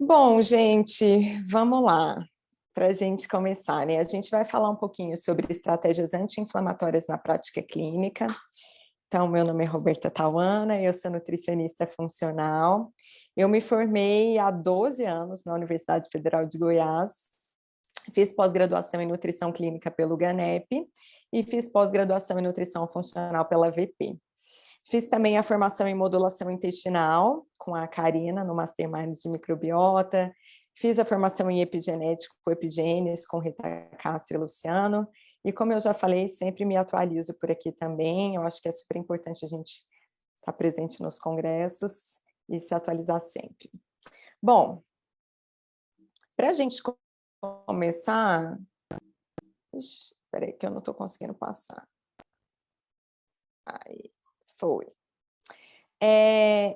Bom, gente, vamos lá. Para a gente começar, né? A gente vai falar um pouquinho sobre estratégias anti-inflamatórias na prática clínica. Então, meu nome é Roberta Tauana, eu sou nutricionista funcional. Eu me formei há 12 anos na Universidade Federal de Goiás, fiz pós-graduação em nutrição clínica pelo GANEP e fiz pós-graduação em nutrição funcional pela VP. Fiz também a formação em modulação intestinal com a Karina no Mastermind de Microbiota. Fiz a formação em epigenética com Epigenes com Rita Castro e Luciano. E como eu já falei, sempre me atualizo por aqui também. Eu acho que é super importante a gente estar presente nos congressos e se atualizar sempre. Bom, para a gente começar... Espera aí que eu não estou conseguindo passar. Aí, foi.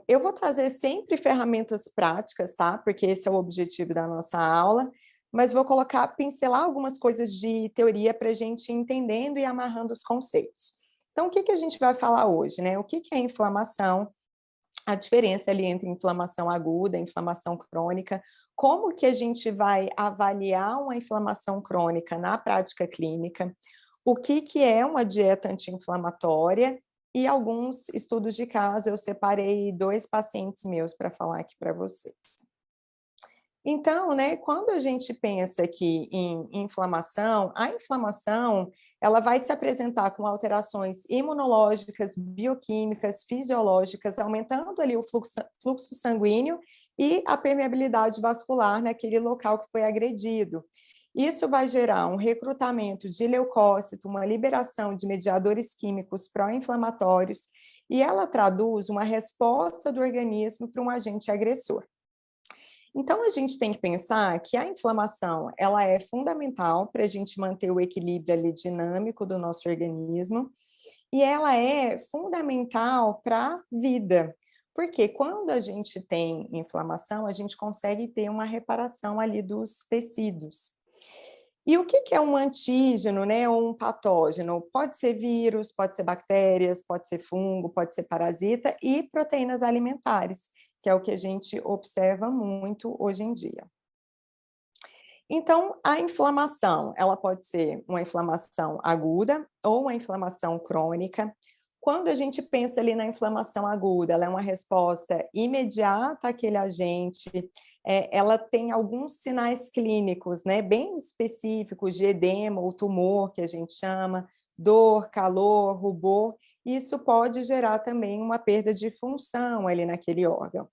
Eu vou trazer sempre ferramentas práticas, tá? Porque esse é o objetivo da nossa aula, mas vou pincelar algumas coisas de teoria para a gente ir entendendo e amarrando os conceitos. Então, o que a gente vai falar hoje, né? O que é inflamação, a diferença ali entre inflamação aguda e inflamação crônica, como que a gente vai avaliar uma inflamação crônica na prática clínica, o que é uma dieta anti-inflamatória, e alguns estudos de caso, eu separei 2 pacientes meus para falar aqui para vocês. Então, né, quando a gente pensa aqui em inflamação, a inflamação, ela vai se apresentar com alterações imunológicas, bioquímicas, fisiológicas, aumentando ali o fluxo sanguíneo e a permeabilidade vascular naquele local que foi agredido. Isso vai gerar um recrutamento de leucócito, uma liberação de mediadores químicos pró-inflamatórios, e ela traduz uma resposta do organismo para um agente agressor. Então, a gente tem que pensar que a inflamação, ela é fundamental para a gente manter o equilíbrio ali dinâmico do nosso organismo, e ela é fundamental para a vida, porque quando a gente tem inflamação, a gente consegue ter uma reparação ali dos tecidos. E o que é um antígeno, né, ou um patógeno? Pode ser vírus, pode ser bactérias, pode ser fungo, pode ser parasita e proteínas alimentares, que é o que a gente observa muito hoje em dia. Então, a inflamação, ela pode ser uma inflamação aguda ou uma inflamação crônica. Quando a gente pensa ali na inflamação aguda, ela é uma resposta imediata àquele agente, ela tem alguns sinais clínicos, né, bem específicos de edema ou tumor, que a gente chama, dor, calor, rubor, e isso pode gerar também uma perda de função ali naquele órgão.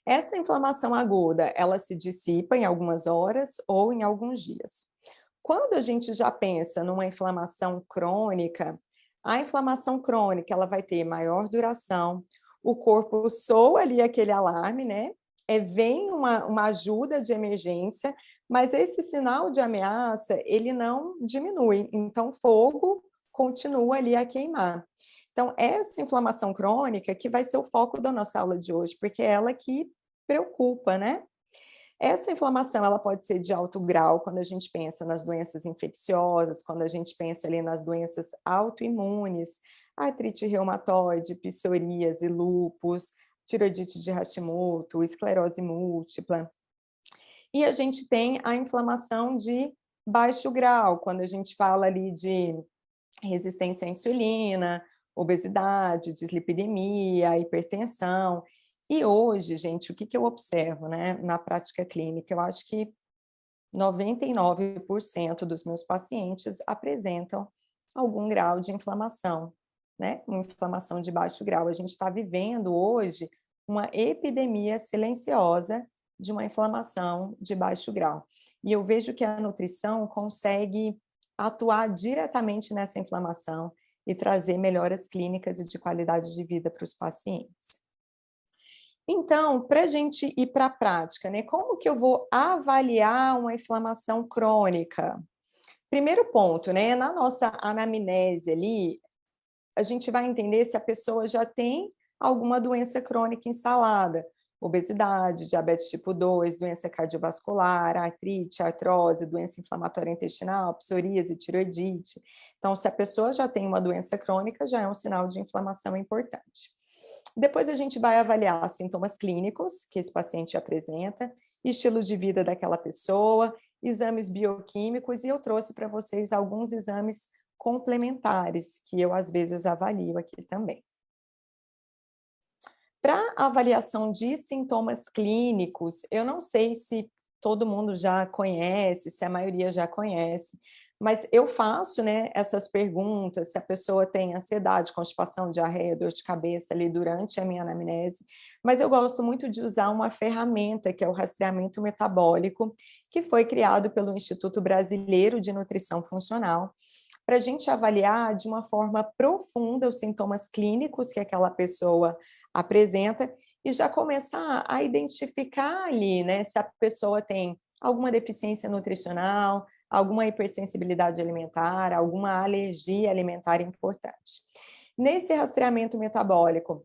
Essa inflamação aguda, ela se dissipa em algumas horas ou em alguns dias. Quando a gente já pensa numa inflamação crônica, a inflamação crônica, ela vai ter maior duração, o corpo soa ali aquele alarme, né? Vem uma ajuda de emergência, mas esse sinal de ameaça, ele não diminui, então fogo continua ali a queimar. Então, essa inflamação crônica que vai ser o foco da nossa aula de hoje, porque é ela que preocupa, né? Essa inflamação, ela pode ser de alto grau quando a gente pensa nas doenças infecciosas, quando a gente pensa ali nas doenças autoimunes, artrite reumatoide, psoríase, lúpus, tiroidite de Hashimoto, esclerose múltipla. E a gente tem a inflamação de baixo grau, quando a gente fala ali de resistência à insulina, obesidade, dislipidemia, hipertensão. E hoje, gente, o que eu observo, né, na prática clínica? Eu acho que 99% dos meus pacientes apresentam algum grau de inflamação, né? Uma inflamação de baixo grau. A gente está vivendo hoje uma epidemia silenciosa de uma inflamação de baixo grau. E eu vejo que a nutrição consegue atuar diretamente nessa inflamação e trazer melhoras clínicas e de qualidade de vida para os pacientes. Então, para a gente ir para a prática, né? Como que eu vou avaliar uma inflamação crônica? Primeiro ponto, né? Na nossa anamnese ali, a gente vai entender se a pessoa já tem alguma doença crônica instalada. Obesidade, diabetes tipo 2, doença cardiovascular, artrite, artrose, doença inflamatória intestinal, psoríase, tiroidite. Então, se a pessoa já tem uma doença crônica, já é um sinal de inflamação importante. Depois a gente vai avaliar sintomas clínicos que esse paciente apresenta, estilo de vida daquela pessoa, exames bioquímicos, e eu trouxe para vocês alguns exames complementares que eu às vezes avalio aqui também. Para avaliação de sintomas clínicos, eu não sei se todo mundo já conhece, se a maioria já conhece, mas eu faço, né, essas perguntas, se a pessoa tem ansiedade, constipação, diarreia, dor de cabeça ali durante a minha anamnese, mas eu gosto muito de usar uma ferramenta que é o rastreamento metabólico, que foi criado pelo Instituto Brasileiro de Nutrição Funcional, para a gente avaliar de uma forma profunda os sintomas clínicos que aquela pessoa apresenta e já começar a identificar ali, né, se a pessoa tem alguma deficiência nutricional, alguma hipersensibilidade alimentar, alguma alergia alimentar importante. Nesse rastreamento metabólico,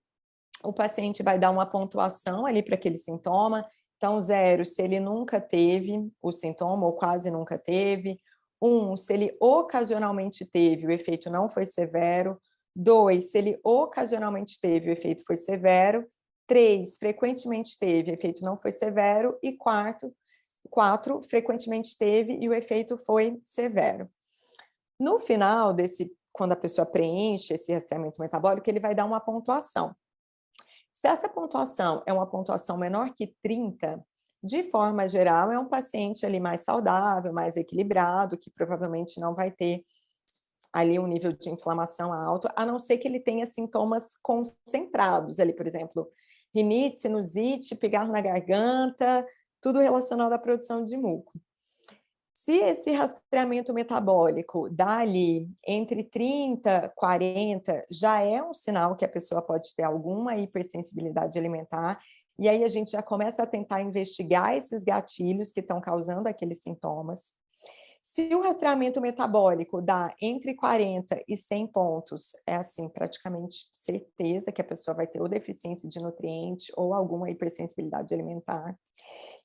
o paciente vai dar uma pontuação ali para aquele sintoma. Então, 0, se ele nunca teve o sintoma ou quase nunca teve. 1, se ele ocasionalmente teve, o efeito não foi severo. 2, se ele ocasionalmente teve, o efeito foi severo. 3, frequentemente teve, o efeito não foi severo. E 4, frequentemente teve e o efeito foi severo. No final quando a pessoa preenche esse rastreamento metabólico, ele vai dar uma pontuação. Se essa pontuação é uma pontuação menor que 30, de forma geral, é um paciente ali mais saudável, mais equilibrado, que provavelmente não vai ter ali um nível de inflamação alto, a não ser que ele tenha sintomas concentrados ali, por exemplo, rinite, sinusite, pigarro na garganta, tudo relacionado à produção de muco. Se esse rastreamento metabólico dá ali entre 30 e 40, já é um sinal que a pessoa pode ter alguma hipersensibilidade alimentar, e aí a gente já começa a tentar investigar esses gatilhos que estão causando aqueles sintomas. Se o rastreamento metabólico dá entre 40 e 100 pontos, é assim, praticamente certeza que a pessoa vai ter ou deficiência de nutriente ou alguma hipersensibilidade alimentar.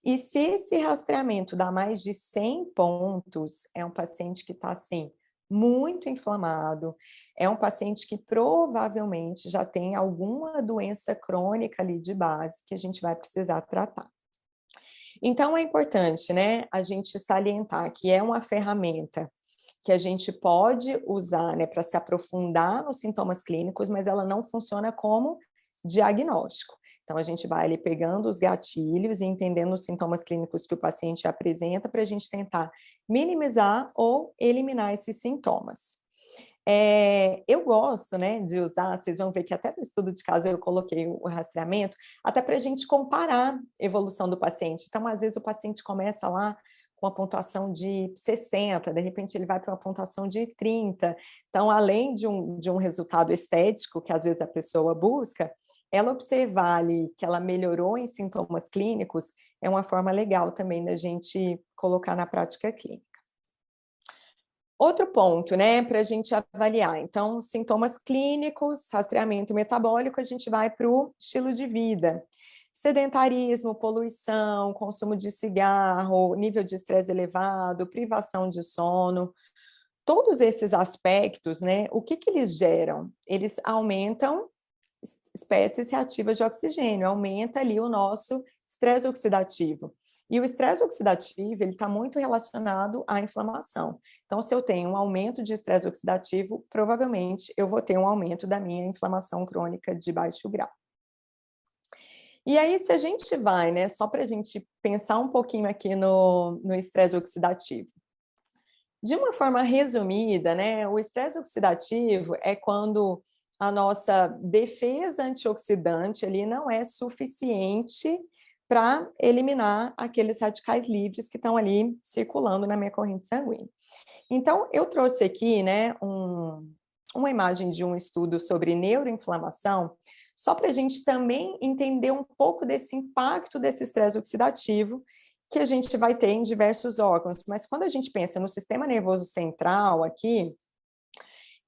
E se esse rastreamento dá mais de 100 pontos, é um paciente que está, assim, muito inflamado, é um paciente que provavelmente já tem alguma doença crônica ali de base que a gente vai precisar tratar. Então é importante, né, a gente salientar que é uma ferramenta que a gente pode usar, né, para se aprofundar nos sintomas clínicos, mas ela não funciona como diagnóstico. Então a gente vai ali pegando os gatilhos e entendendo os sintomas clínicos que o paciente apresenta para a gente tentar minimizar ou eliminar esses sintomas. Eu gosto, né, de usar, vocês vão ver que até no estudo de caso eu coloquei o rastreamento, até para a gente comparar a evolução do paciente. Então, às vezes, o paciente começa lá com uma pontuação de 60, de repente ele vai para uma pontuação de 30. Então, além de um resultado estético, que às vezes a pessoa busca, ela observar ali que ela melhorou em sintomas clínicos é uma forma legal também da gente colocar na prática clínica. Outro ponto, né, para a gente avaliar. Então, sintomas clínicos, rastreamento metabólico, a gente vai para o estilo de vida. Sedentarismo, poluição, consumo de cigarro, nível de estresse elevado, privação de sono. Todos esses aspectos, né, o que eles geram? Eles aumentam espécies reativas de oxigênio, aumenta ali o nosso estresse oxidativo. E o estresse oxidativo, ele está muito relacionado à inflamação. Então, se eu tenho um aumento de estresse oxidativo, provavelmente eu vou ter um aumento da minha inflamação crônica de baixo grau. E aí, se a gente vai, né, só para a gente pensar um pouquinho aqui no estresse oxidativo. De uma forma resumida, né, o estresse oxidativo é quando a nossa defesa antioxidante ali não é suficiente para eliminar aqueles radicais livres que estão ali circulando na minha corrente sanguínea. Então, eu trouxe aqui, né, uma imagem de um estudo sobre neuroinflamação, só para a gente também entender um pouco desse impacto desse estresse oxidativo que a gente vai ter em diversos órgãos. Mas quando a gente pensa no sistema nervoso central aqui,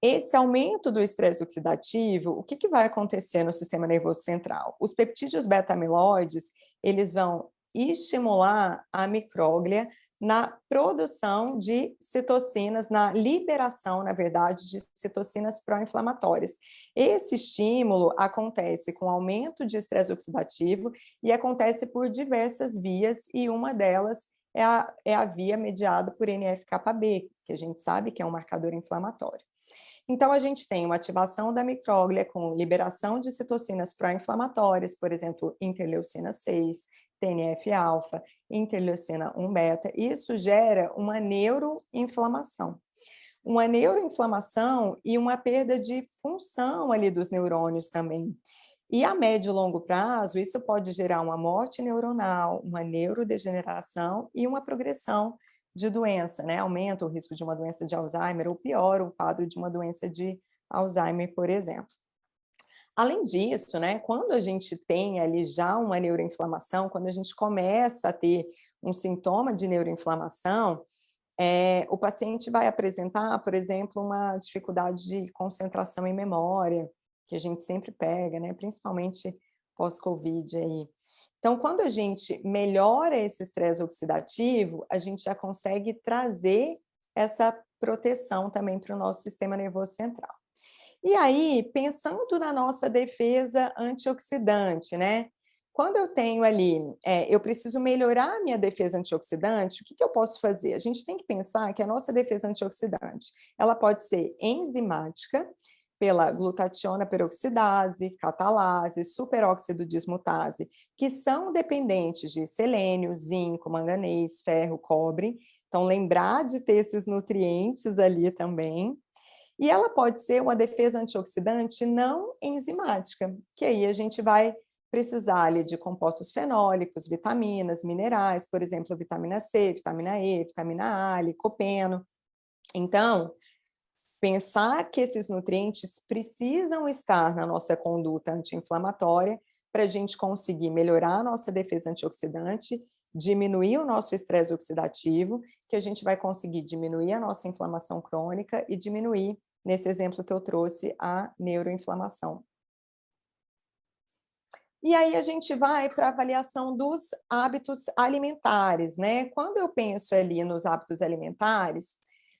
esse aumento do estresse oxidativo, o que vai acontecer no sistema nervoso central? Os peptídeos beta-amiloides, eles vão estimular a micróglia na produção de citocinas, na liberação, na verdade, de citocinas pró-inflamatórias. Esse estímulo acontece com aumento de estresse oxidativo e acontece por diversas vias, e uma delas é a via mediada por NF-κB, que a gente sabe que é um marcador inflamatório. Então, a gente tem uma ativação da micróglia com liberação de citocinas pró-inflamatórias, por exemplo, interleucina 6, TNF-alfa, interleucina 1-beta. Isso gera uma neuroinflamação. Uma neuroinflamação e uma perda de função ali dos neurônios também. E a médio e longo prazo, isso pode gerar uma morte neuronal, uma neurodegeneração e uma progressão de doença, né? Aumenta o risco de uma doença de Alzheimer ou piora o quadro de uma doença de Alzheimer, por exemplo. Além disso, né, quando a gente tem ali já uma neuroinflamação, quando a gente começa a ter um sintoma de neuroinflamação, o paciente vai apresentar, por exemplo, uma dificuldade de concentração e memória, que a gente sempre pega, né, principalmente pós-Covid aí. Então, quando a gente melhora esse estresse oxidativo, a gente já consegue trazer essa proteção também para o nosso sistema nervoso central. E aí, pensando na nossa defesa antioxidante, né? Quando eu tenho ali, eu preciso melhorar a minha defesa antioxidante, o que eu posso fazer? A gente tem que pensar que a nossa defesa antioxidante, ela pode ser enzimática, pela glutationa peroxidase, catalase, superóxido dismutase, que são dependentes de selênio, zinco, manganês, ferro, cobre. Então, lembrar de ter esses nutrientes ali também. E ela pode ser uma defesa antioxidante não enzimática, que aí a gente vai precisar ali de compostos fenólicos, vitaminas, minerais, por exemplo, vitamina C, vitamina E, vitamina A, licopeno. Então, pensar que esses nutrientes precisam estar na nossa conduta anti-inflamatória para a gente conseguir melhorar a nossa defesa antioxidante, diminuir o nosso estresse oxidativo, que a gente vai conseguir diminuir a nossa inflamação crônica e diminuir, nesse exemplo que eu trouxe, a neuroinflamação. E aí a gente vai para a avaliação dos hábitos alimentares, né? Quando eu penso ali nos hábitos alimentares,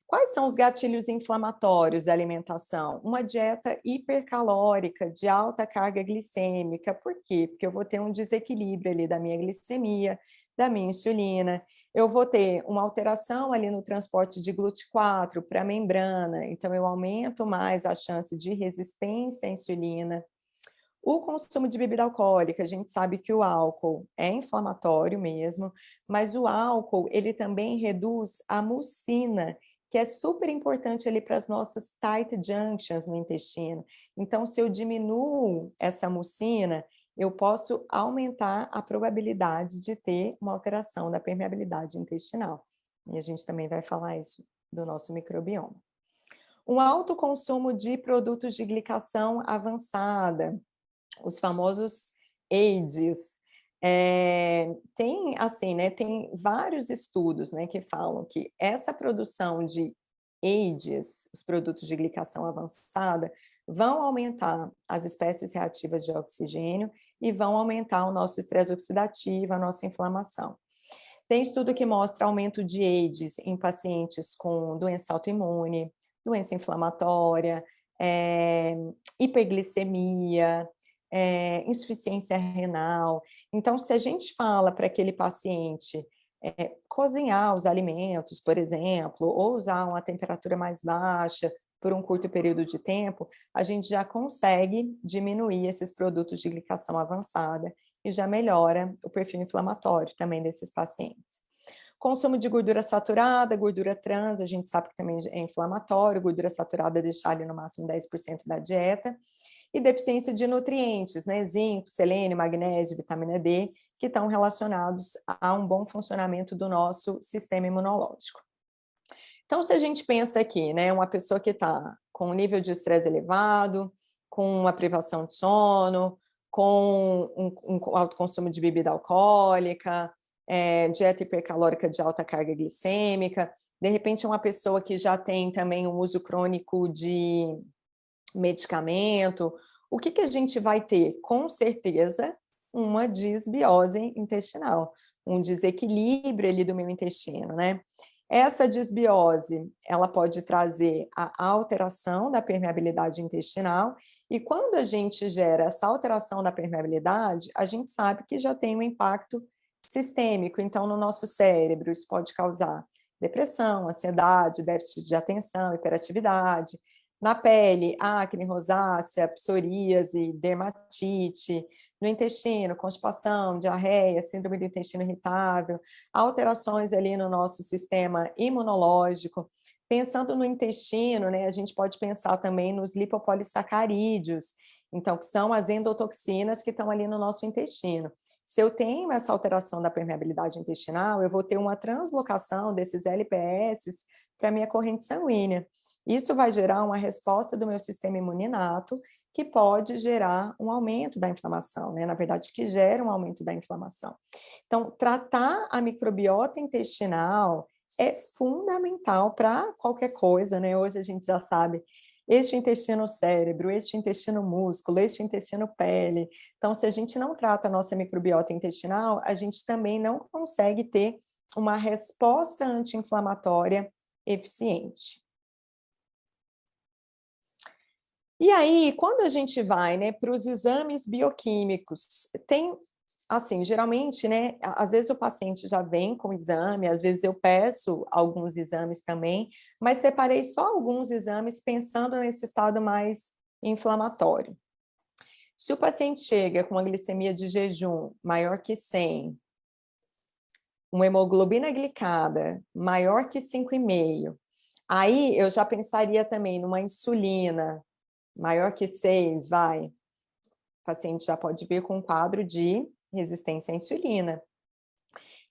quais são os gatilhos inflamatórios da alimentação? Uma dieta hipercalórica, de alta carga glicêmica. Por quê? Porque eu vou ter um desequilíbrio ali da minha glicemia, da minha insulina. Eu vou ter uma alteração ali no transporte de GLUT4 para a membrana, então eu aumento mais a chance de resistência à insulina. O consumo de bebida alcoólica, a gente sabe que o álcool é inflamatório mesmo, mas o álcool, ele também reduz a mucina, que é super importante ali para as nossas tight junctions no intestino. Então, se eu diminuo essa mucina, eu posso aumentar a probabilidade de ter uma alteração da permeabilidade intestinal. E a gente também vai falar isso do nosso microbioma. Um alto consumo de produtos de glicação avançada, os famosos AIDS. Tem assim, né, tem vários estudos, né, que falam que essa produção de AIDS, os produtos de glicação avançada, vão aumentar as espécies reativas de oxigênio e vão aumentar o nosso estresse oxidativo, a nossa inflamação. Tem estudo que mostra aumento de AIDS em pacientes com doença autoimune, doença inflamatória, hiperglicemia, insuficiência renal. Então, se a gente fala para aquele paciente cozinhar os alimentos, por exemplo, ou usar uma temperatura mais baixa por um curto período de tempo, a gente já consegue diminuir esses produtos de glicação avançada e já melhora o perfil inflamatório também desses pacientes. Consumo de gordura saturada, gordura trans, a gente sabe que também é inflamatório, gordura saturada deixar ali no máximo 10% da dieta, e deficiência de nutrientes, né, zinco, selênio, magnésio, vitamina D, que estão relacionados a um bom funcionamento do nosso sistema imunológico. Então, se a gente pensa aqui, né, uma pessoa que está com um nível de estresse elevado, com uma privação de sono, com um alto consumo de bebida alcoólica, dieta hipercalórica de alta carga glicêmica, de repente uma pessoa que já tem também um uso crônico de medicamento, o que a gente vai ter? Com certeza, uma disbiose intestinal, um desequilíbrio ali do meu intestino, né? Essa disbiose, ela pode trazer a alteração da permeabilidade intestinal, e quando a gente gera essa alteração da permeabilidade, a gente sabe que já tem um impacto sistêmico, então no nosso cérebro isso pode causar depressão, ansiedade, déficit de atenção, hiperatividade. Na pele, acne, rosácea, psoríase, dermatite. No intestino, constipação, diarreia, síndrome do intestino irritável, alterações ali no nosso sistema imunológico. Pensando no intestino, né, a gente pode pensar também nos lipopolissacarídeos, então, que são as endotoxinas que estão ali no nosso intestino. Se eu tenho essa alteração da permeabilidade intestinal, eu vou ter uma translocação desses LPS para a minha corrente sanguínea. Isso vai gerar uma resposta do meu sistema imuninato, que pode gerar um aumento da inflamação, né? Na verdade, que gera um aumento da inflamação. Então, tratar a microbiota intestinal é fundamental para qualquer coisa, né? Hoje a gente já sabe este intestino cérebro, este intestino músculo, este intestino pele. Então, se a gente não trata a nossa microbiota intestinal, a gente também não consegue ter uma resposta anti-inflamatória eficiente. E aí, quando a gente vai, né, para os exames bioquímicos, tem, assim, geralmente, né, às vezes o paciente já vem com exame, às vezes eu peço alguns exames também, mas separei só alguns exames pensando nesse estado mais inflamatório. Se o paciente chega com uma glicemia de jejum maior que 100, uma hemoglobina glicada maior que 5,5, aí eu já pensaria também numa insulina maior que 6, vai. O paciente já pode vir com um quadro de resistência à insulina.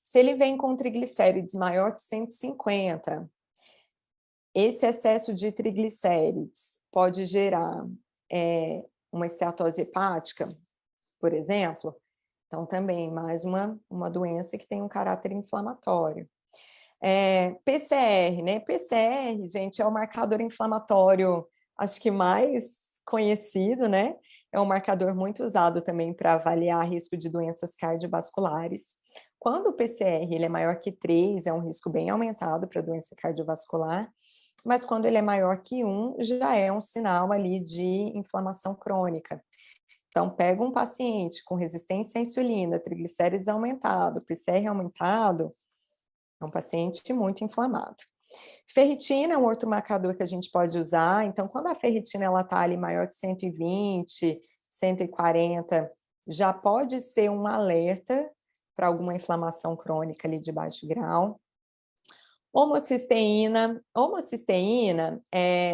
Se ele vem com triglicérides maior que 150, esse excesso de triglicérides pode gerar uma esteatose hepática, por exemplo. Então, também mais uma doença que tem um caráter inflamatório. PCR, né? PCR, gente, é o marcador inflamatório, acho que mais conhecido, né? É um marcador muito usado também para avaliar risco de doenças cardiovasculares. Quando o PCR ele é maior que 3, é um risco bem aumentado para doença cardiovascular, mas quando ele é maior que 1, já é um sinal ali de inflamação crônica. Então, pega um paciente com resistência à insulina, triglicérides aumentado, PCR aumentado, é um paciente muito inflamado. Ferritina é um outro marcador que a gente pode usar. Então, quando a ferritina está ali maior que 120, 140, já pode ser um alerta para alguma inflamação crônica ali de baixo grau. Homocisteína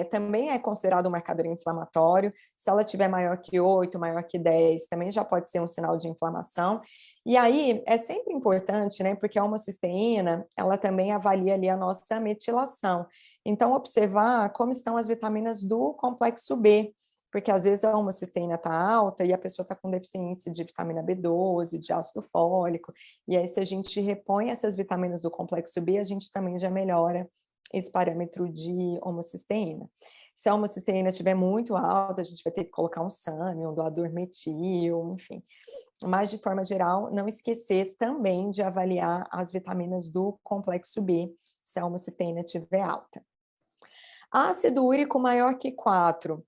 também é considerado um marcador inflamatório. Se ela tiver maior que 8, maior que 10, também já pode ser um sinal de inflamação. E aí, é sempre importante, né, porque a homocisteína, ela também avalia ali a nossa metilação. Então, observar como estão as vitaminas do complexo B, porque às vezes a homocisteína está alta e a pessoa está com deficiência de vitamina B12, de ácido fólico, e aí se a gente repõe essas vitaminas do complexo B, a gente também já melhora esse parâmetro de homocisteína. Se a homocisteína estiver muito alta, a gente vai ter que colocar um SAMe, um doador metil, enfim. Mas, de forma geral, não esquecer também de avaliar as vitaminas do complexo B, se a homocisteína estiver alta. Ácido úrico maior que 4.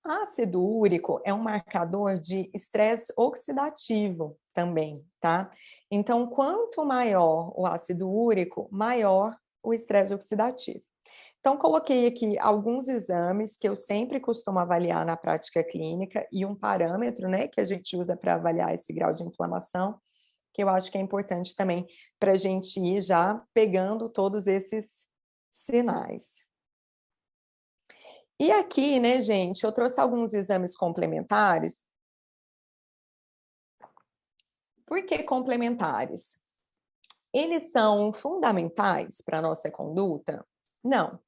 Ácido úrico é um marcador de estresse oxidativo também, tá? Então, quanto maior o ácido úrico, maior o estresse oxidativo. Então, coloquei aqui alguns exames que eu sempre costumo avaliar na prática clínica e um parâmetro, né, que a gente usa para avaliar esse grau de inflamação, que eu acho que é importante também para a gente ir já pegando todos esses sinais. E aqui, né, gente, eu trouxe alguns exames complementares. Por que complementares? Eles são fundamentais para a nossa conduta? Não.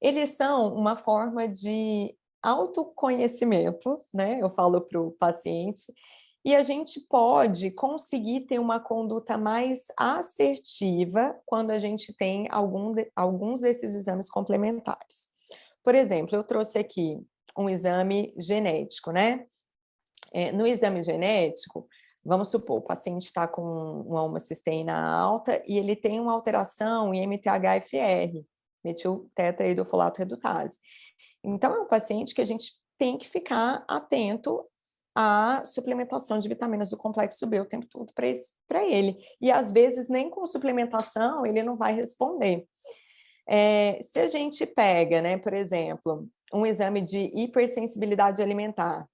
Eles são uma forma de autoconhecimento, né? Eu falo para o paciente, e a gente pode conseguir ter uma conduta mais assertiva quando a gente tem alguns desses exames complementares. Por exemplo, eu trouxe aqui um exame genético, né? No exame genético, Vamos supor, o paciente está com uma homocisteína alta e ele tem uma alteração em MTHFR, metiltetraidrofolato redutase. Então, é um paciente que a gente tem que ficar atento à suplementação de vitaminas do complexo B o tempo todo para ele. E, às vezes, nem com suplementação ele não vai responder. Se a gente pega, né, por exemplo, um exame de hipersensibilidade alimentar,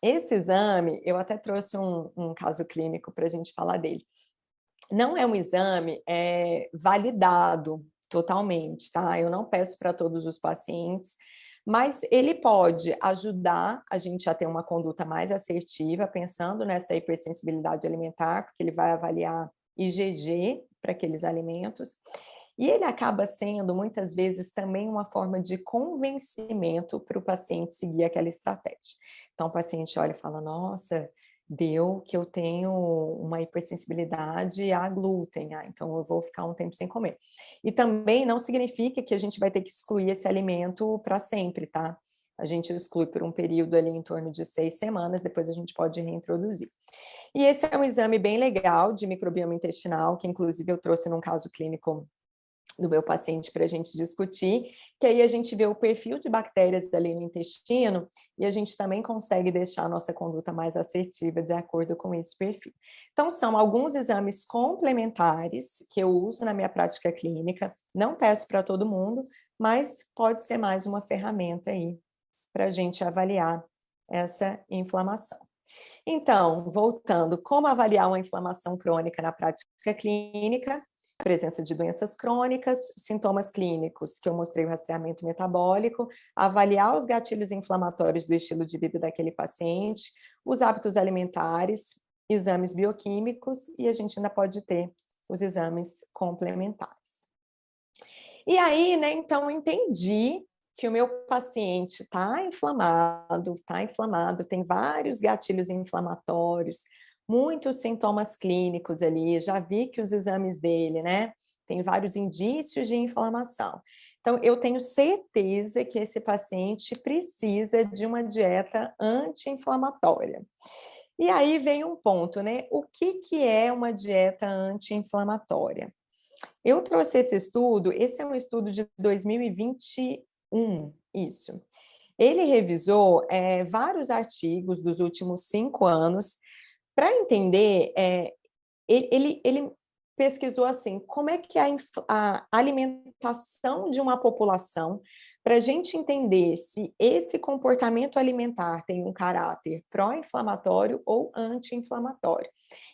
esse exame, eu até trouxe um caso clínico para a gente falar dele. Não é um exame validado totalmente, tá? Eu não peço para todos os pacientes, mas ele pode ajudar a gente a ter uma conduta mais assertiva, pensando nessa hipersensibilidade alimentar, porque ele vai avaliar IgG para aqueles alimentos. E ele acaba sendo, muitas vezes, também uma forma de convencimento para o paciente seguir aquela estratégia. Então, o paciente olha e fala, nossa, deu que eu tenho uma hipersensibilidade a glúten, então eu vou ficar um tempo sem comer. E também não significa que a gente vai ter que excluir esse alimento para sempre, tá? A gente exclui por um período ali em torno de 6 semanas, depois a gente pode reintroduzir. E esse é um exame bem legal de microbioma intestinal, que inclusive eu trouxe num caso clínico do meu paciente para a gente discutir, que aí a gente vê o perfil de bactérias ali no intestino e a gente também consegue deixar a nossa conduta mais assertiva de acordo com esse perfil. Então, são alguns exames complementares que eu uso na minha prática clínica, não peço para todo mundo, mas pode ser mais uma ferramenta aí para a gente avaliar essa inflamação. Então, voltando, como avaliar uma inflamação crônica na prática clínica? Presença de doenças crônicas, sintomas clínicos, que eu mostrei o rastreamento metabólico, avaliar os gatilhos inflamatórios do estilo de vida daquele paciente, os hábitos alimentares, exames bioquímicos e a gente ainda pode ter os exames complementares. E aí, né, então eu entendi que o meu paciente está inflamado, tem vários gatilhos inflamatórios, muitos sintomas clínicos ali, já vi que os exames dele, né, tem vários indícios de inflamação. Então, eu tenho certeza que esse paciente precisa de uma dieta anti-inflamatória. E aí vem um ponto, né, o que é uma dieta anti-inflamatória? Eu trouxe esse é um estudo de 2021, isso. Ele revisou vários artigos dos últimos 5 anos, para entender, ele pesquisou assim, como é que a alimentação de uma população, para a gente entender se esse comportamento alimentar tem um caráter pró-inflamatório ou anti-inflamatório.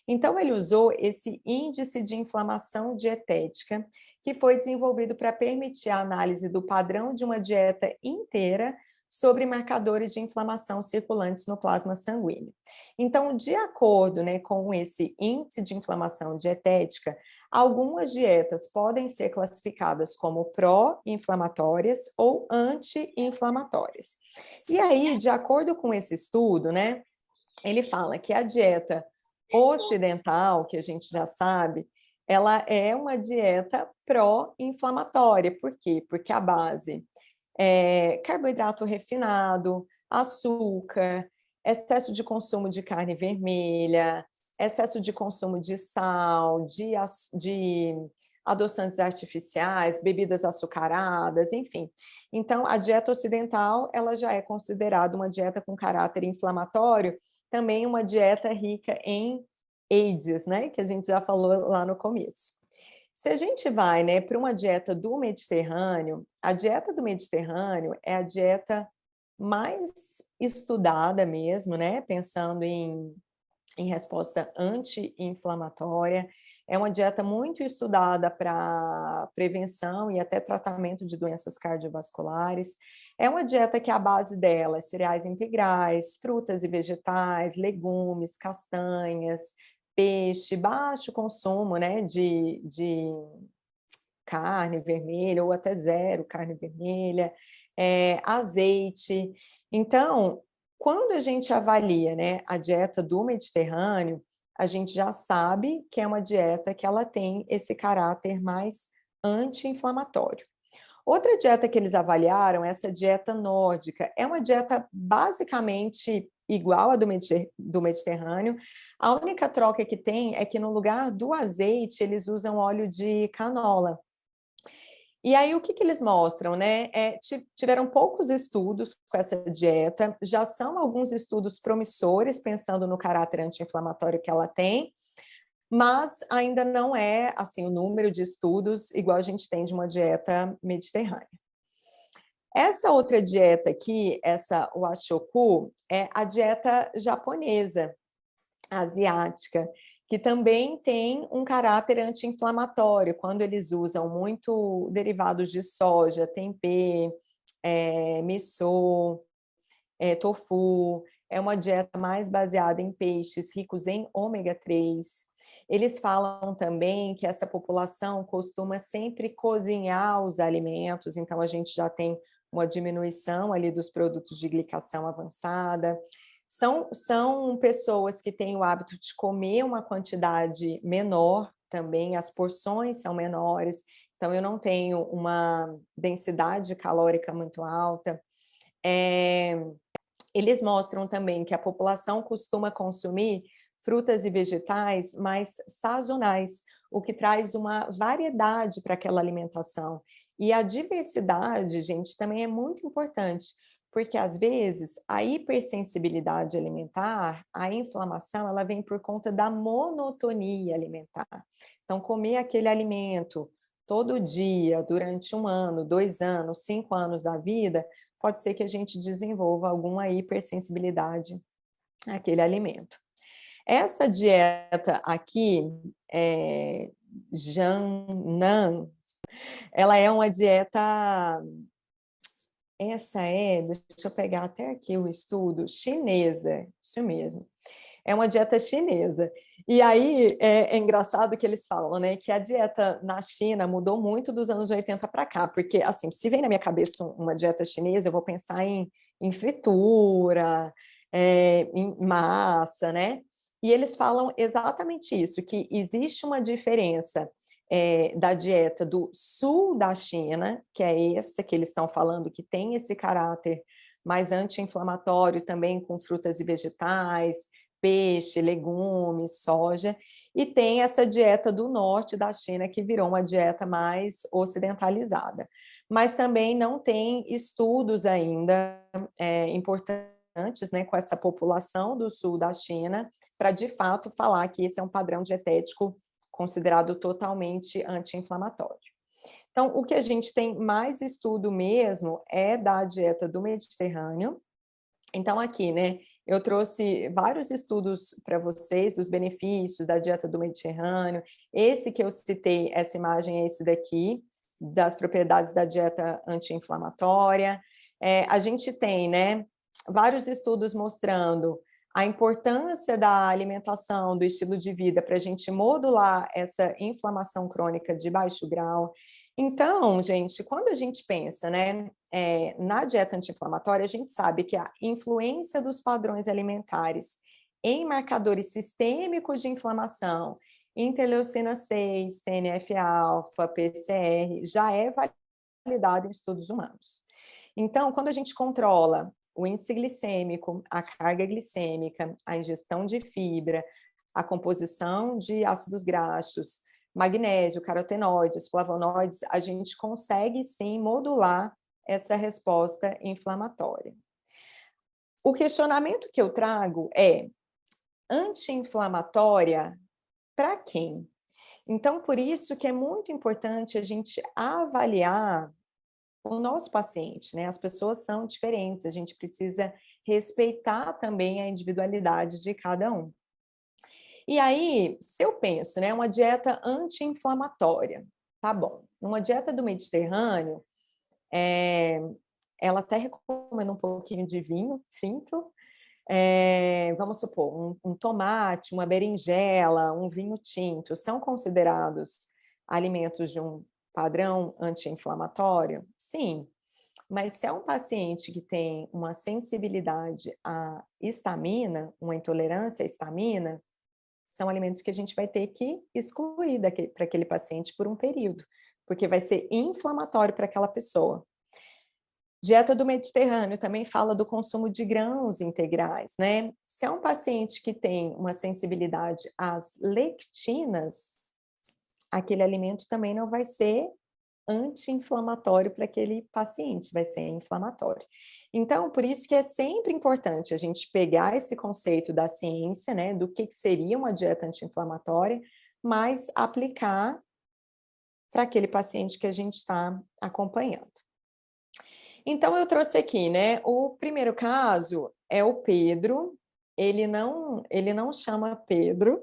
Então, ele usou esse índice de inflamação dietética, que foi desenvolvido para permitir a análise do padrão de uma dieta inteira sobre marcadores de inflamação circulantes no plasma sanguíneo. Então, de acordo, né, com esse índice de inflamação dietética, algumas dietas podem ser classificadas como pró-inflamatórias ou anti-inflamatórias. E aí, de acordo com esse estudo, né, ele fala que a dieta ocidental, que a gente já sabe, ela é uma dieta pró-inflamatória. Por quê? Porque a base carboidrato refinado, açúcar, excesso de consumo de carne vermelha, excesso de consumo de sal, de adoçantes artificiais, bebidas açucaradas, enfim. Então, a dieta ocidental, ela já é considerada uma dieta com caráter inflamatório, também uma dieta rica em AIDS, né, que a gente já falou lá no começo. Se a gente vai, né, para uma dieta do Mediterrâneo, a dieta do Mediterrâneo é a dieta mais estudada mesmo, né, pensando em resposta anti-inflamatória. É uma dieta muito estudada para prevenção e até tratamento de doenças cardiovasculares. É uma dieta que a base dela é cereais integrais, frutas e vegetais, legumes, castanhas, peixe, baixo consumo, né, de carne vermelha ou até zero carne vermelha, azeite. Então, quando a gente avalia, né, a dieta do Mediterrâneo, a gente já sabe que é uma dieta que ela tem esse caráter mais anti-inflamatório. Outra dieta que eles avaliaram, essa dieta nórdica, é uma dieta basicamente igual à do Mediterrâneo. A única troca que tem é que no lugar do azeite, eles usam óleo de canola. E aí, o que que eles mostram, né? Tiveram poucos estudos com essa dieta, já são alguns estudos promissores, pensando no caráter anti-inflamatório que ela tem, mas ainda não é, assim, o número de estudos igual a gente tem de uma dieta mediterrânea. Essa outra dieta aqui, essa Washoku, é a dieta japonesa, asiática, que também tem um caráter anti-inflamatório, quando eles usam muito derivados de soja, tempê, miso, tofu, é uma dieta mais baseada em peixes ricos em ômega 3. Eles falam também que essa população costuma sempre cozinhar os alimentos, então a gente já tem uma diminuição ali dos produtos de glicação avançada. São pessoas que têm o hábito de comer uma quantidade menor também, as porções são menores, então eu não tenho uma densidade calórica muito alta. Eles mostram também que a população costuma consumir frutas e vegetais mais sazonais, o que traz uma variedade para aquela alimentação. E a diversidade, gente, também é muito importante, porque às vezes a hipersensibilidade alimentar, a inflamação, ela vem por conta da monotonia alimentar. Então, comer aquele alimento todo dia, durante 1 ano, 2 anos, 5 anos da vida, pode ser que a gente desenvolva alguma hipersensibilidade àquele alimento. Essa dieta aqui, Jiangnan, ela é uma dieta, deixa eu pegar até aqui o estudo, chinesa, isso mesmo. É uma dieta chinesa. E aí é engraçado que eles falam, né, que a dieta na China mudou muito dos anos 80 para cá, porque, assim, se vem na minha cabeça uma dieta chinesa, eu vou pensar em fritura, em massa, né? E eles falam exatamente isso, que existe uma diferença da dieta do sul da China, que é essa que eles estão falando, que tem esse caráter mais anti-inflamatório também com frutas e vegetais, peixe, legumes, soja, e tem essa dieta do norte da China, que virou uma dieta mais ocidentalizada. Mas também não tem estudos ainda importantes, né, com essa população do sul da China, para de fato falar que esse é um padrão dietético considerado totalmente anti-inflamatório. Então, o que a gente tem mais estudo mesmo é da dieta do Mediterrâneo. Então, aqui, né, eu trouxe vários estudos para vocês dos benefícios da dieta do Mediterrâneo. Esse que eu citei, essa imagem é esse daqui, das propriedades da dieta anti-inflamatória. A gente tem, né, vários estudos mostrando a importância da alimentação, do estilo de vida, para a gente modular essa inflamação crônica de baixo grau. Então, gente, quando a gente pensa, né, na dieta anti-inflamatória, a gente sabe que a influência dos padrões alimentares em marcadores sistêmicos de inflamação, interleucina 6, TNF-alfa, PCR, já é validado em estudos humanos. Então, quando a gente controla o índice glicêmico, a carga glicêmica, a ingestão de fibra, a composição de ácidos graxos, magnésio, carotenoides, flavonoides, a gente consegue sim modular essa resposta inflamatória. O questionamento que eu trago é: anti-inflamatória para quem? Então, por isso que é muito importante a gente avaliar o nosso paciente, né? As pessoas são diferentes, a gente precisa respeitar também a individualidade de cada um. E aí, se eu penso, né, uma dieta anti-inflamatória, tá bom. Numa dieta do Mediterrâneo, ela até recomenda um pouquinho de vinho tinto, vamos supor, um tomate, uma berinjela, um vinho tinto, são considerados alimentos de um padrão anti-inflamatório? Sim, mas se é um paciente que tem uma sensibilidade à histamina, uma intolerância à histamina, são alimentos que a gente vai ter que excluir para aquele paciente por um período, porque vai ser inflamatório para aquela pessoa. Dieta do Mediterrâneo também fala do consumo de grãos integrais, né? Se é um paciente que tem uma sensibilidade às lectinas, aquele alimento também não vai ser anti-inflamatório para aquele paciente, vai ser inflamatório. Então, por isso que é sempre importante a gente pegar esse conceito da ciência, né, do que seria uma dieta anti-inflamatória, mas aplicar para aquele paciente que a gente está acompanhando. Então, eu trouxe aqui, né, o primeiro caso é o Pedro, ele não chama Pedro,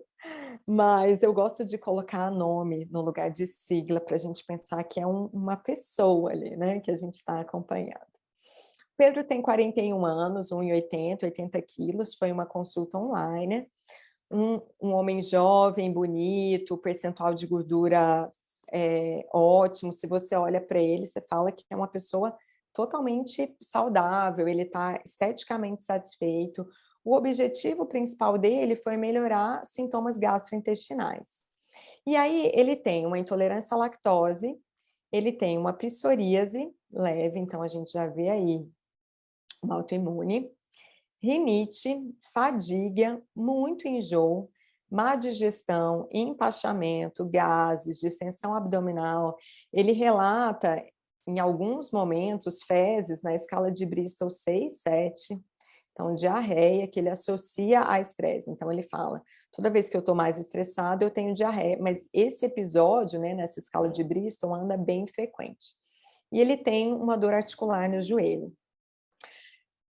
mas eu gosto de colocar nome no lugar de sigla para a gente pensar que é uma pessoa ali, né, que a gente está acompanhando. Pedro tem 41 anos, 1,80, 80 quilos, foi uma consulta online, um homem jovem, bonito, percentual de gordura ótimo, se você olha para ele, você fala que é uma pessoa totalmente saudável, ele está esteticamente satisfeito. O objetivo principal dele foi melhorar sintomas gastrointestinais. E aí ele tem uma intolerância à lactose, ele tem uma psoríase leve, então a gente já vê aí uma autoimune, rinite, fadiga, muito enjoo, má digestão, empachamento, gases, distensão abdominal. Ele relata, em alguns momentos, fezes na escala de Bristol 6, 7, então diarreia, que ele associa a estresse. Então ele fala, toda vez que eu estou mais estressado, eu tenho diarreia, mas esse episódio, né, nessa escala de Bristol, anda bem frequente. E ele tem uma dor articular no joelho.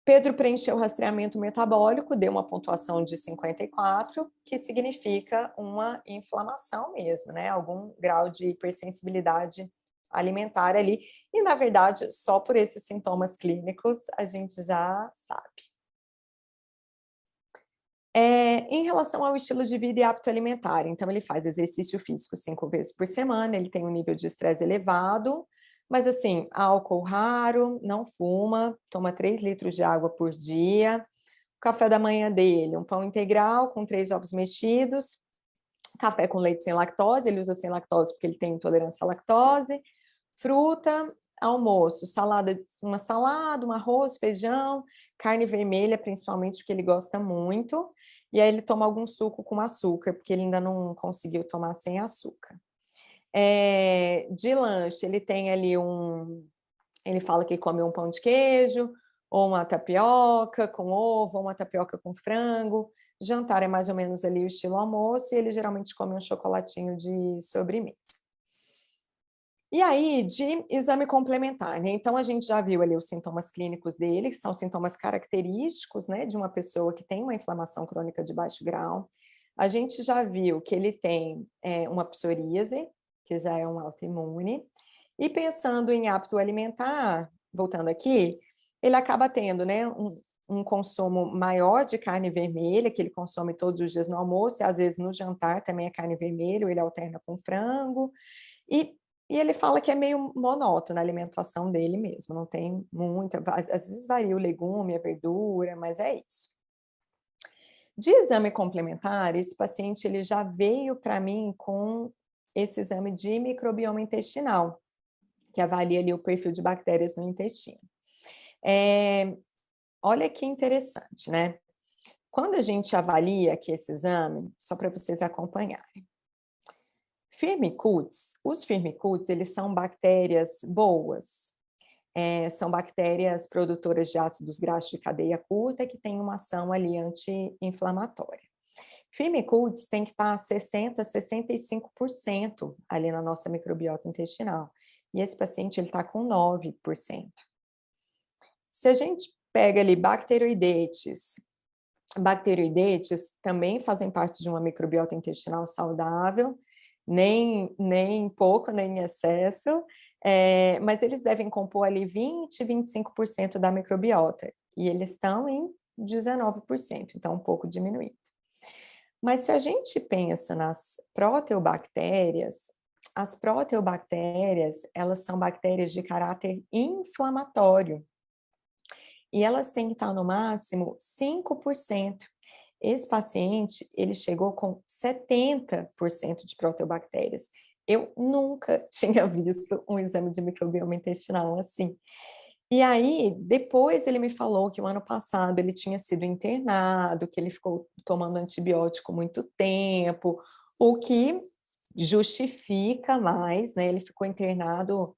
Pedro preencheu o rastreamento metabólico, deu uma pontuação de 54, que significa uma inflamação mesmo, né? Algum grau de hipersensibilidade alimentar ali. E, na verdade, só por esses sintomas clínicos a gente já sabe. Em relação ao estilo de vida e hábito alimentar, então ele faz exercício físico 5 vezes por semana, ele tem um nível de estresse elevado, mas assim, álcool raro, não fuma, toma 3 litros de água por dia. O café da manhã dele, um pão integral com 3 ovos mexidos, café com leite sem lactose, ele usa sem lactose porque ele tem intolerância à lactose, fruta, almoço, uma salada, um arroz, feijão, carne vermelha, principalmente porque ele gosta muito, e aí ele toma algum suco com açúcar, porque ele ainda não conseguiu tomar sem açúcar. De lanche, ele tem ali ele fala que come um pão de queijo, ou uma tapioca com ovo, ou uma tapioca com frango. Jantar é mais ou menos ali o estilo almoço, e ele geralmente come um chocolatinho de sobremesa. E aí, de exame complementar, né? Então, a gente já viu ali os sintomas clínicos dele, que são sintomas característicos, né, de uma pessoa que tem uma inflamação crônica de baixo grau. A gente já viu que ele tem uma psoríase, que já é um autoimune. E pensando em hábito alimentar, voltando aqui, ele acaba tendo, né, um consumo maior de carne vermelha, que ele consome todos os dias no almoço, e às vezes no jantar também é carne vermelha, ou ele alterna com frango. E ele fala que é meio monótono a alimentação dele mesmo, não tem muita, às vezes varia o legume, a verdura, mas é isso. De exame complementar, esse paciente ele já veio para mim com esse exame de microbioma intestinal, que avalia ali o perfil de bactérias no intestino. Olha que interessante, né? Quando a gente avalia aqui esse exame, só para vocês acompanharem, Firmicutes, os Firmicutes, eles são bactérias boas, são bactérias produtoras de ácidos graxos de cadeia curta que têm uma ação ali anti-inflamatória. Firmicutes tem que estar a 60%, 65% ali na nossa microbiota intestinal, e esse paciente ele está com 9%. Se a gente pega ali bacteroidetes também fazem parte de uma microbiota intestinal saudável, nem pouco, nem em excesso, mas eles devem compor ali 20, 25% da microbiota, e eles estão em 19%, então um pouco diminuído. Mas se a gente pensa nas proteobactérias, as proteobactérias, elas são bactérias de caráter inflamatório, e elas têm que estar no máximo 5%. Esse paciente, ele chegou com 70% de proteobactérias. Eu nunca tinha visto um exame de microbioma intestinal assim. E aí, depois ele me falou que o ano passado ele tinha sido internado, que ele ficou tomando antibiótico muito tempo, o que justifica mais, né? Ele ficou internado,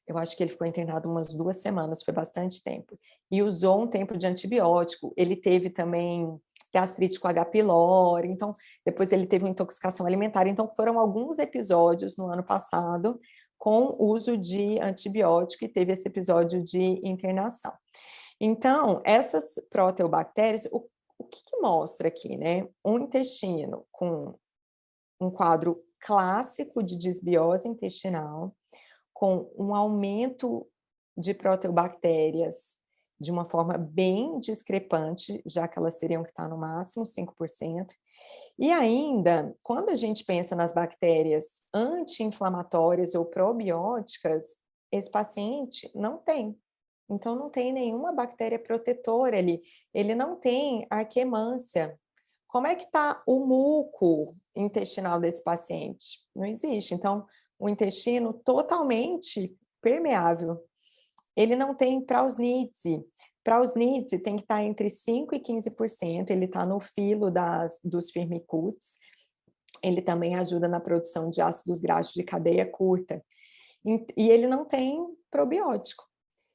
eu acho que ele ficou internado umas 2 semanas, foi bastante tempo. E usou um tempo de antibiótico. Ele teve também gastrite com H. pylori, então depois ele teve uma intoxicação alimentar. Então foram alguns episódios no ano passado com uso de antibiótico e teve esse episódio de internação. Então, essas proteobactérias, o que mostra aqui, né? Um intestino com um quadro clássico de disbiose intestinal, com um aumento de proteobactérias de uma forma bem discrepante, já que elas teriam que estar no máximo 5%. E ainda, quando a gente pensa nas bactérias anti-inflamatórias ou probióticas, esse paciente não tem. Então, não tem nenhuma bactéria protetora ali. Ele não tem arquemância. Como é que está o muco intestinal desse paciente? Não existe. Então, o intestino totalmente permeável. Ele não tem prausnitse. Prausnitse tem que estar entre 5% e 15%. Ele está no filo dos firmicutes. Ele também ajuda na produção de ácidos graxos de cadeia curta. E ele não tem probiótico.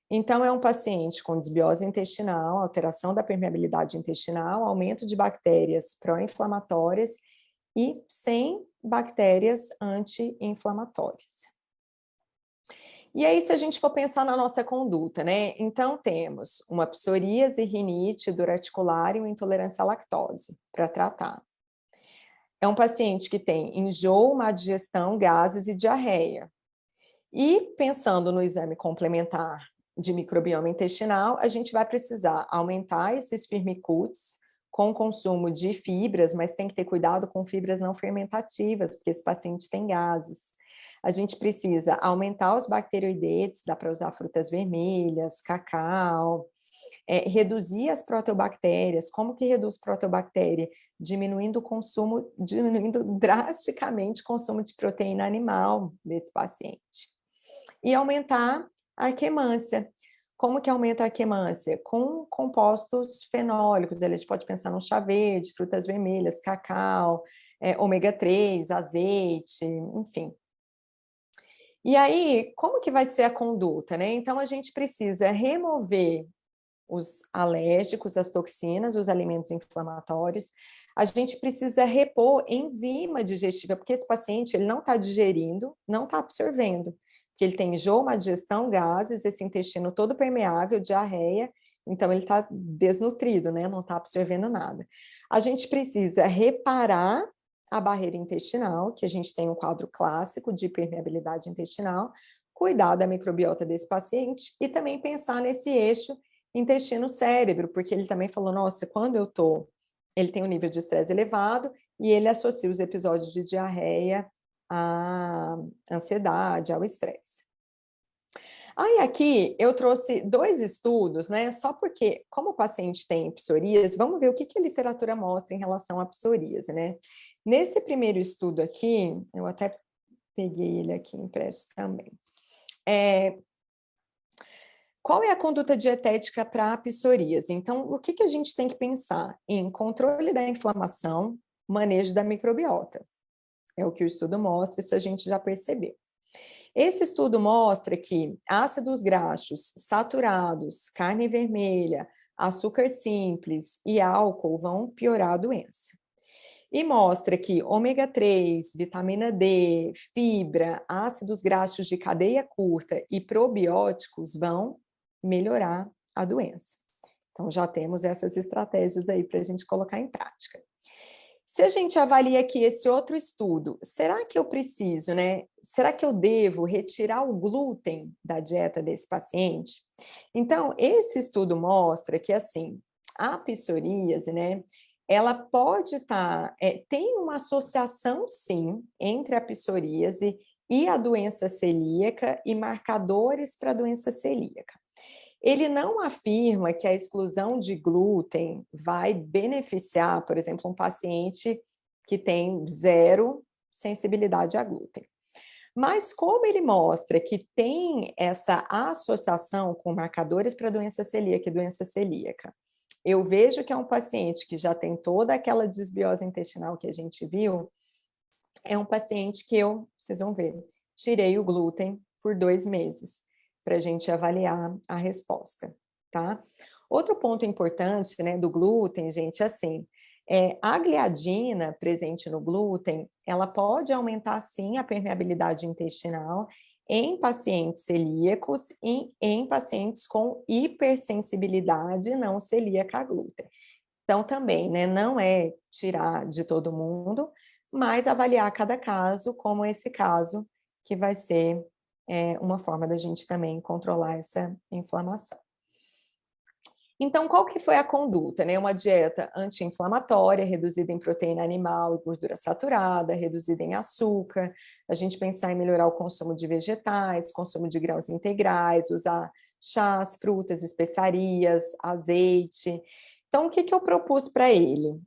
Então, é um paciente com desbiose intestinal, alteração da permeabilidade intestinal, aumento de bactérias pró-inflamatórias e sem bactérias anti-inflamatórias. E aí, se a gente for pensar na nossa conduta, né? Então, temos uma psoríase, rinite, dor articular e uma intolerância à lactose para tratar. É um paciente que tem enjoo, má digestão, gases e diarreia. E pensando no exame complementar de microbioma intestinal, a gente vai precisar aumentar esses firmicutes com consumo de fibras, mas tem que ter cuidado com fibras não fermentativas, porque esse paciente tem gases. A gente precisa aumentar os bacteroidetes, dá para usar frutas vermelhas, cacau, reduzir as proteobactérias. Como que reduz proteobactéria? Diminuindo o consumo, diminuindo drasticamente o consumo de proteína animal desse paciente. E aumentar a arquemância. Como que aumenta a arquemância? Com compostos fenólicos, a gente pode pensar no chá verde, frutas vermelhas, cacau, ômega 3, azeite, enfim. E aí, como que vai ser a conduta, né? Então, a gente precisa remover os alérgicos, as toxinas, os alimentos inflamatórios. A gente precisa repor enzima digestiva, porque esse paciente ele não está digerindo, não está absorvendo, porque ele tem enjoo, má digestão, gases, esse intestino todo permeável, diarreia, então ele está desnutrido, né? Não está absorvendo nada. A gente precisa reparar a barreira intestinal, que a gente tem um quadro clássico de permeabilidade intestinal, cuidar da microbiota desse paciente e também pensar nesse eixo intestino-cérebro, porque ele também falou, nossa, quando eu tô, ele tem um nível de estresse elevado e ele associa os episódios de diarreia à ansiedade, ao estresse. Aí aqui eu trouxe 2 estudos, né, só porque como o paciente tem psoríase, vamos ver o que a literatura mostra em relação à psoríase, né. Nesse primeiro estudo aqui, eu até peguei ele aqui impresso também. Qual é a conduta dietética para a psoríase? Então, o que a gente tem que pensar? Em controle da inflamação, manejo da microbiota. É o que o estudo mostra, isso a gente já percebeu. Esse estudo mostra que ácidos graxos saturados, carne vermelha, açúcar simples e álcool vão piorar a doença. E mostra que ômega 3, vitamina D, fibra, ácidos graxos de cadeia curta e probióticos vão melhorar a doença. Então, já temos essas estratégias aí para a gente colocar em prática. Se a gente avalia aqui esse outro estudo, será que eu preciso, né? Será que eu devo retirar o glúten da dieta desse paciente? Então, esse estudo mostra que, assim, a psoríase, né? Ela pode estar, tem uma associação, sim, entre a psoríase e a doença celíaca e marcadores para a doença celíaca. Ele não afirma que a exclusão de glúten vai beneficiar, por exemplo, um paciente que tem 0 sensibilidade a glúten. Mas como ele mostra que tem essa associação com marcadores para doença celíaca e doença celíaca, eu vejo que é um paciente que já tem toda aquela desbiose intestinal que a gente viu, é um paciente que vocês vão ver, tirei o glúten por 2 meses, para a gente avaliar a resposta, tá? Outro ponto importante, né, do glúten, gente, assim, a gliadina presente no glúten, ela pode aumentar sim a permeabilidade intestinal em pacientes celíacos e em pacientes com hipersensibilidade não celíaca a glúten. Então também, né, não é tirar de todo mundo, mas avaliar cada caso, como esse caso, que vai ser, uma forma da gente também controlar essa inflamação. Então, qual que foi a conduta, né? Uma dieta anti-inflamatória, reduzida em proteína animal e gordura saturada, reduzida em açúcar, a gente pensar em melhorar o consumo de vegetais, consumo de grãos integrais, usar chás, frutas, especiarias, azeite. Então, o que que eu propus para ele?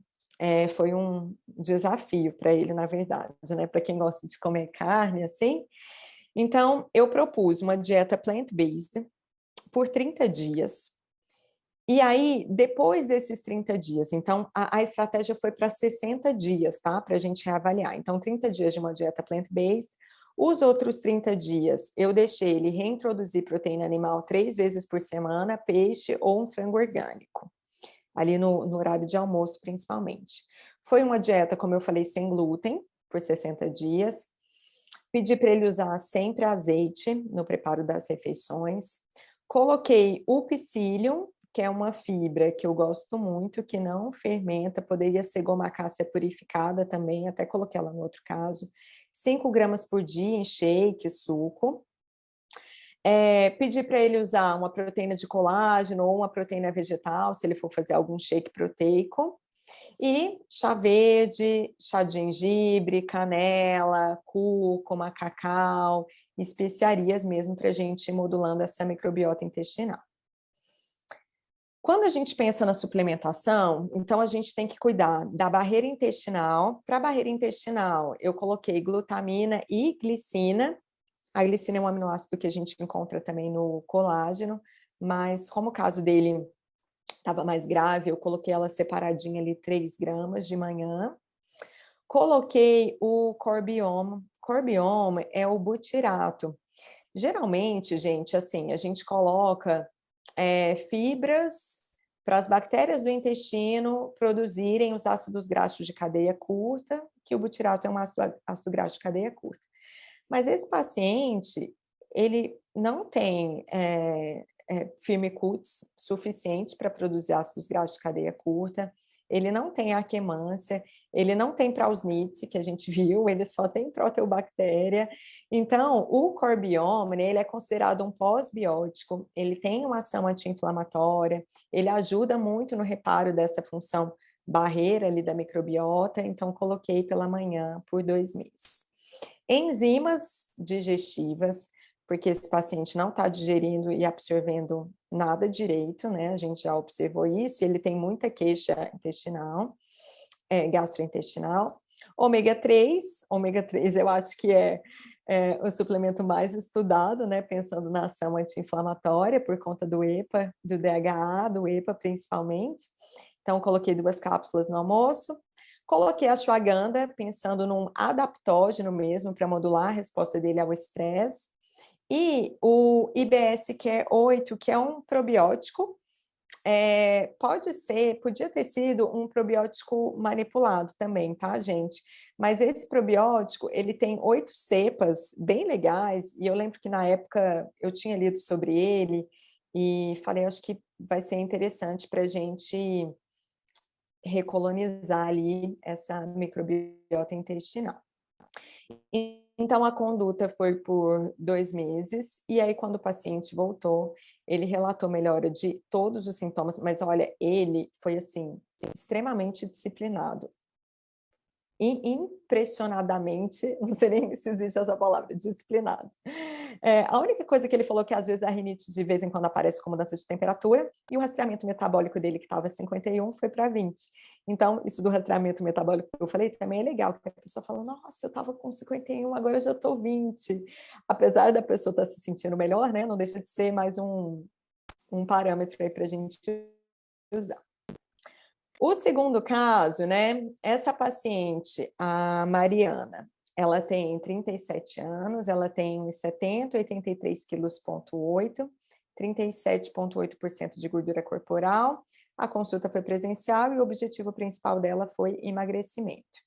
Foi um desafio para ele, na verdade, né? Para quem gosta de comer carne, assim. Então, eu propus uma dieta plant-based por 30 dias, e aí, depois desses 30 dias, então a estratégia foi para 60 dias, tá? Para a gente reavaliar. Então, 30 dias de uma dieta plant-based. Os outros 30 dias, eu deixei ele reintroduzir proteína animal 3 vezes por semana, peixe ou um frango orgânico, ali no horário de almoço, principalmente. Foi uma dieta, como eu falei, sem glúten, por 60 dias. Pedi para ele usar sempre azeite no preparo das refeições. Coloquei o psyllium, que é uma fibra que eu gosto muito, que não fermenta, poderia ser goma cássia purificada também, até coloquei ela no outro caso. 5 gramas por dia em shake, suco. Pedi para ele usar uma proteína de colágeno ou uma proteína vegetal, se ele for fazer algum shake proteico. E chá verde, chá de gengibre, canela, cúrcuma, cacau, especiarias mesmo para a gente ir modulando essa microbiota intestinal. Quando a gente pensa na suplementação, então a gente tem que cuidar da barreira intestinal. Para a barreira intestinal, eu coloquei glutamina e glicina. A glicina é um aminoácido que a gente encontra também no colágeno, mas como o caso dele estava mais grave, eu coloquei ela separadinha ali, 3 gramas de manhã. Coloquei o Corbiome. Corbiome é o butirato. Geralmente, gente, assim, a gente coloca fibras para as bactérias do intestino produzirem os ácidos graxos de cadeia curta, que o butirato é um ácido graxo de cadeia curta. Mas esse paciente, ele não tem firmicutes suficiente para produzir ácidos graxos de cadeia curta, ele não tem aquemância, ele não tem prausnitse, que a gente viu, ele só tem proteobactéria. Então, o Corbiome, né, ele é considerado um pós-biótico, ele tem uma ação anti-inflamatória, ele ajuda muito no reparo dessa função barreira ali da microbiota, então coloquei pela manhã por 2 meses. Enzimas digestivas, porque esse paciente não está digerindo e absorvendo nada direito, né? A gente já observou isso, e ele tem muita queixa intestinal, gastrointestinal. Ômega 3 eu acho que é o suplemento mais estudado, né? Pensando na ação anti-inflamatória, por conta do EPA, do DHA, do EPA principalmente. Então, coloquei 2 cápsulas no almoço. Coloquei a ashwagandha, pensando num adaptógeno mesmo, para modular a resposta dele ao estresse. E o IBS Care 8, que é um probiótico, podia ter sido um probiótico manipulado também, tá, gente? Mas esse probiótico, ele tem 8 cepas bem legais, e eu lembro que na época eu tinha lido sobre ele, e falei, acho que vai ser interessante para a gente recolonizar ali essa microbiota intestinal. Então, a conduta foi por 2 meses, e aí quando o paciente voltou, ele relatou melhora de todos os sintomas, mas olha, ele foi, assim, extremamente disciplinado. Impressionadamente, não sei nem se existe essa palavra, disciplinado. A única coisa que ele falou que às vezes a rinite de vez em quando aparece com mudança de temperatura, e o rastreamento metabólico dele, que estava 51, foi para 20. Então, isso do rastreamento metabólico que eu falei também é legal, porque a pessoa fala, nossa, eu estava com 51, agora eu já estou 20. Apesar da pessoa estar se sentindo melhor, né? Não deixa de ser mais um parâmetro aí para a gente usar. O segundo caso, né? Essa paciente, a Mariana, ela tem 37 anos, ela tem 1,70, 83 quilos, 37,8% de gordura corporal. A consulta foi presencial e o objetivo principal dela foi emagrecimento.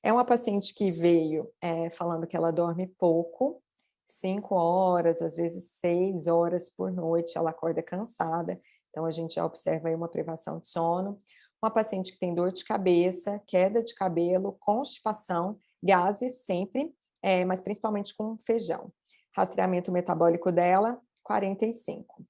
É uma paciente que veio falando que ela dorme pouco, 5 horas, às vezes 6 horas por noite, ela acorda cansada, então a gente já observa aí uma privação de sono. Uma paciente que tem dor de cabeça, queda de cabelo, constipação, gases sempre, mas principalmente com feijão. Rastreamento metabólico dela, 45.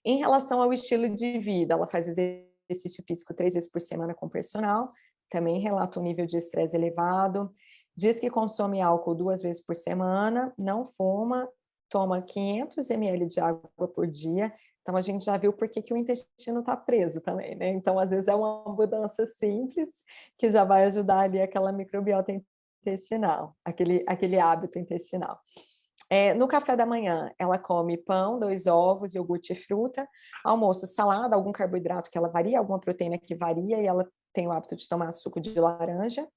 Em relação ao estilo de vida, ela faz exercício físico 3 vezes por semana com personal, também relata um nível de estresse elevado, diz que consome álcool 2 vezes por semana, não fuma, toma 500 ml de água por dia. Então, a gente já viu por que o intestino está preso também, né? Então, às vezes, é uma mudança simples que já vai ajudar ali aquela microbiota intestinal, aquele hábito intestinal. No café da manhã, ela come pão, 2 ovos, iogurte e fruta. Almoço, salada, algum carboidrato que ela varia, alguma proteína que varia, e ela tem o hábito de tomar suco de laranja.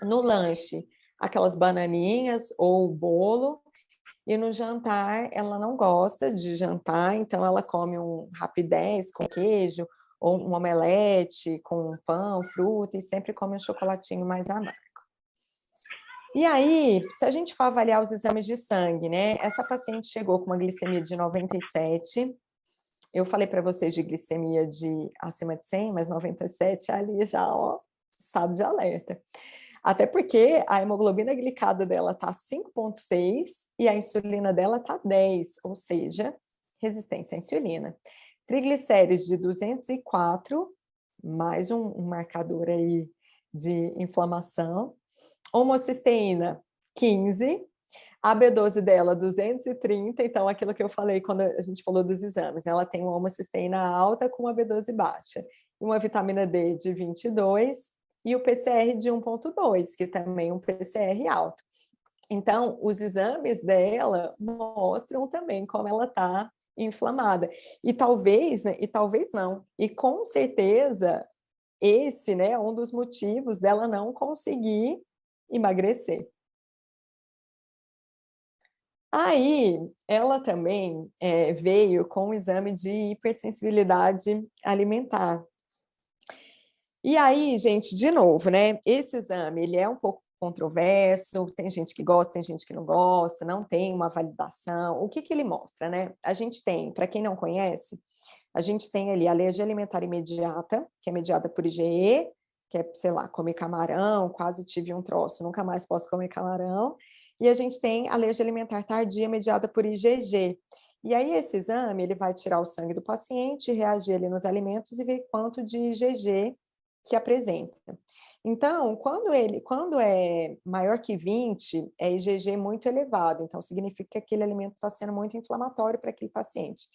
No lanche, aquelas bananinhas ou bolo. E no jantar, ela não gosta de jantar, então ela come um rapidez com queijo, ou um omelete com pão, fruta, e sempre come um chocolatinho mais amargo. E aí, se a gente for avaliar os exames de sangue, né? Essa paciente chegou com uma glicemia de 97. Eu falei para vocês de glicemia de acima de 100, mas 97 ali já, ó, estado de alerta. Até porque a hemoglobina glicada dela tá 5,6 e a insulina dela tá 10, ou seja, resistência à insulina. Triglicérides de 204, mais um marcador aí de inflamação. Homocisteína, 15. A B12 dela, 230. Então, aquilo que eu falei quando a gente falou dos exames, né? Ela tem uma homocisteína alta com uma B12 baixa. E uma vitamina D de 22 e o PCR de 1,2, que também é um PCR alto. Então, os exames dela mostram também como ela está inflamada. E talvez, né? E talvez não. E com certeza, esse, né, é um dos motivos dela não conseguir emagrecer. Aí, ela também veio com um exame de hipersensibilidade alimentar. E aí, gente, de novo, né? Esse exame, ele é um pouco controverso, tem gente que gosta, tem gente que não gosta, não tem uma validação. O que ele mostra, né? A gente tem, para quem não conhece, a gente tem ali a alergia alimentar imediata, que é mediada por IgE, que é, sei lá, comer camarão, quase tive um troço, nunca mais posso comer camarão. E a gente tem alergia alimentar tardia mediada por IgG. E aí esse exame, ele vai tirar o sangue do paciente, reagir ali nos alimentos e ver quanto de IgG que apresenta. Então, quando é maior que 20, é IgG muito elevado, então significa que aquele alimento está sendo muito inflamatório para aquele paciente.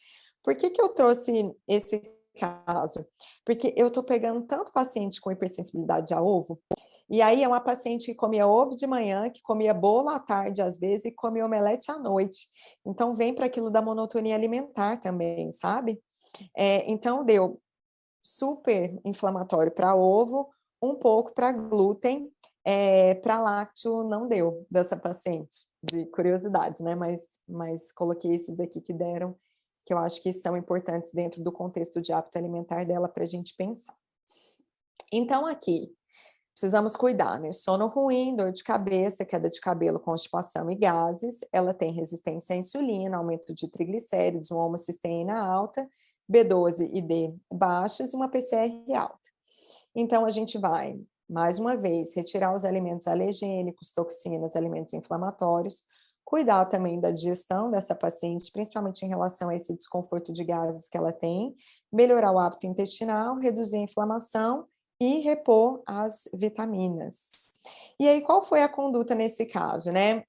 Por que eu trouxe esse caso? Porque eu estou pegando tanto paciente com hipersensibilidade a ovo, e aí é uma paciente que comia ovo de manhã, que comia bolo à tarde às vezes e comia omelete à noite. Então vem para aquilo da monotonia alimentar também, sabe? Então deu super inflamatório para ovo, um pouco para glúten, para lácteo não deu dessa paciente, de curiosidade, né? Mas coloquei esses daqui que deram, que eu acho que são importantes dentro do contexto de hábito alimentar dela para a gente pensar. Então, aqui, precisamos cuidar, né? Sono ruim, dor de cabeça, queda de cabelo, constipação e gases. Ela tem resistência à insulina, aumento de triglicéridos, uma homocisteína alta, B12 e D baixas e uma PCR alta. Então, a gente vai, mais uma vez, retirar os alimentos alergênicos, toxinas, alimentos inflamatórios, cuidar também da digestão dessa paciente, principalmente em relação a esse desconforto de gases que ela tem, melhorar o hábito intestinal, reduzir a inflamação e repor as vitaminas. E aí, qual foi a conduta nesse caso, né?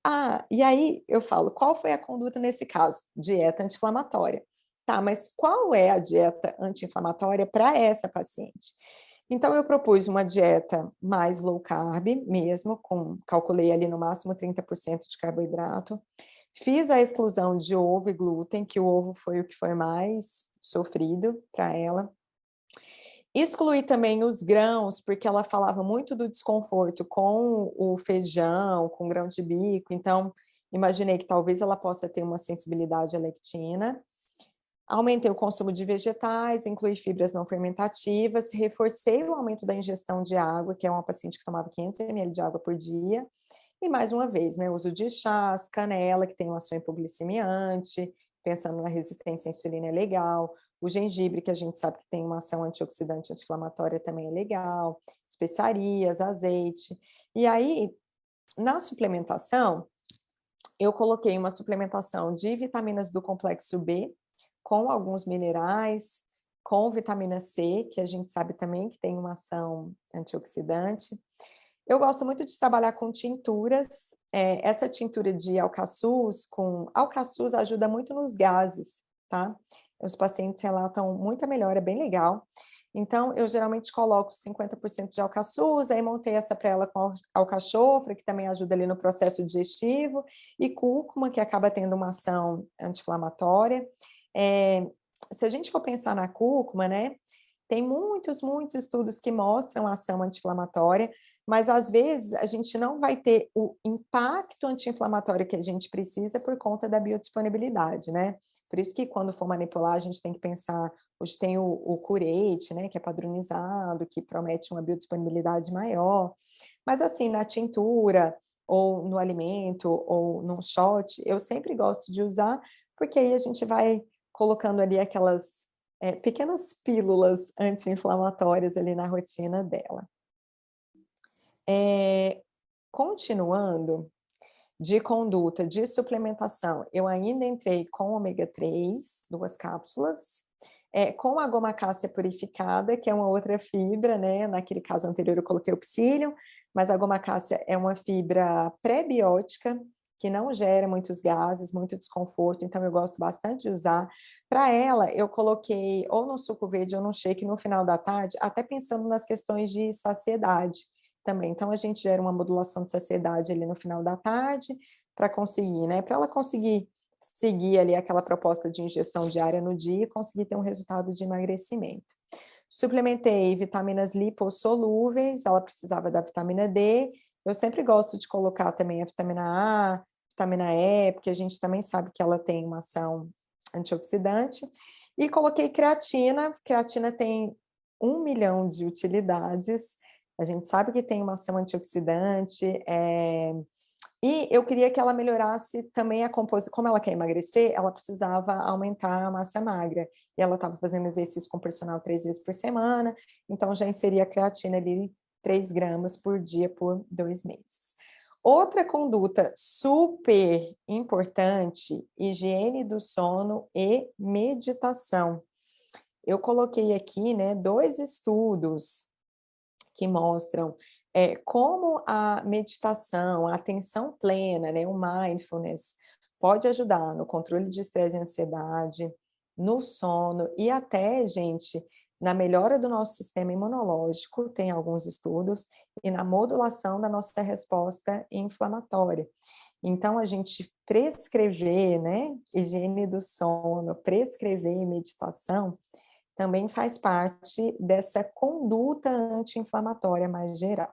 Ah, e aí eu falo, qual foi a conduta nesse caso? Dieta anti-inflamatória. Tá, mas qual é a dieta anti-inflamatória para essa paciente? Então eu propus uma dieta mais low carb mesmo, calculei ali no máximo 30% de carboidrato. Fiz a exclusão de ovo e glúten, que o ovo foi o que foi mais sofrido para ela. Excluí também os grãos, porque ela falava muito do desconforto com o feijão, com grão de bico, então imaginei que talvez ela possa ter uma sensibilidade à lectina. Aumentei o consumo de vegetais, incluí fibras não fermentativas, reforcei o aumento da ingestão de água, que é uma paciente que tomava 500 ml de água por dia, e mais uma vez, né, uso de chás, canela, que tem uma ação hipoglicemiante, pensando na resistência à insulina é legal, o gengibre, que a gente sabe que tem uma ação antioxidante anti-inflamatória também é legal, especiarias, azeite. E aí, na suplementação, eu coloquei uma suplementação de vitaminas do complexo B, com alguns minerais, com vitamina C, que a gente sabe também que tem uma ação antioxidante. Eu gosto muito de trabalhar com tinturas. Essa tintura de alcaçuz ajuda muito nos gases, tá? Os pacientes relatam muita melhora, é bem legal. Então, eu geralmente coloco 50% de alcaçuz, aí montei essa para ela com alcachofra, que também ajuda ali no processo digestivo, e cúrcuma, que acaba tendo uma ação anti-inflamatória. Se a gente for pensar na cúrcuma, né, tem muitos estudos que mostram a ação anti-inflamatória, mas às vezes a gente não vai ter o impacto anti-inflamatório que a gente precisa por conta da biodisponibilidade, né? Por isso que quando for manipular, a gente tem que pensar, hoje tem o curete, né, que é padronizado, que promete uma biodisponibilidade maior, mas assim, na tintura, ou no alimento, ou num shot, eu sempre gosto de usar, porque aí a gente vai colocando ali aquelas pequenas pílulas anti-inflamatórias ali na rotina dela. Continuando, de conduta de suplementação, eu ainda entrei com ômega 3, 2 cápsulas, com a goma cássia purificada, que é uma outra fibra, né, naquele caso anterior eu coloquei o psyllium, mas a goma cássia é uma fibra pré-biótica, que não gera muitos gases, muito desconforto, então eu gosto bastante de usar. Para ela, eu coloquei ou no suco verde ou no shake no final da tarde, até pensando nas questões de saciedade também. Então, a gente gera uma modulação de saciedade ali no final da tarde, para conseguir, né? Para ela conseguir seguir ali aquela proposta de ingestão diária no dia e conseguir ter um resultado de emagrecimento. Suplementei vitaminas lipossolúveis, ela precisava da vitamina D. Eu sempre gosto de colocar também a vitamina A, vitamina E, porque a gente também sabe que ela tem uma ação antioxidante. E coloquei creatina. Creatina tem 1 milhão de utilidades. A gente sabe que tem uma ação antioxidante, e eu queria que ela melhorasse também a composição. Como ela quer emagrecer, ela precisava aumentar a massa magra. E ela estava fazendo exercício com personal 3 vezes por semana, então já inseri a creatina ali 3 gramas por dia por 2 meses. Outra conduta super importante, higiene do sono e meditação. Eu coloquei aqui, né, 2 estudos que mostram como a meditação, a atenção plena, né, o mindfulness, pode ajudar no controle de estresse e ansiedade, no sono e até, gente, na melhora do nosso sistema imunológico, tem alguns estudos, e na modulação da nossa resposta inflamatória. Então, a gente prescrever, né, higiene do sono, prescrever meditação, também faz parte dessa conduta anti-inflamatória mais geral.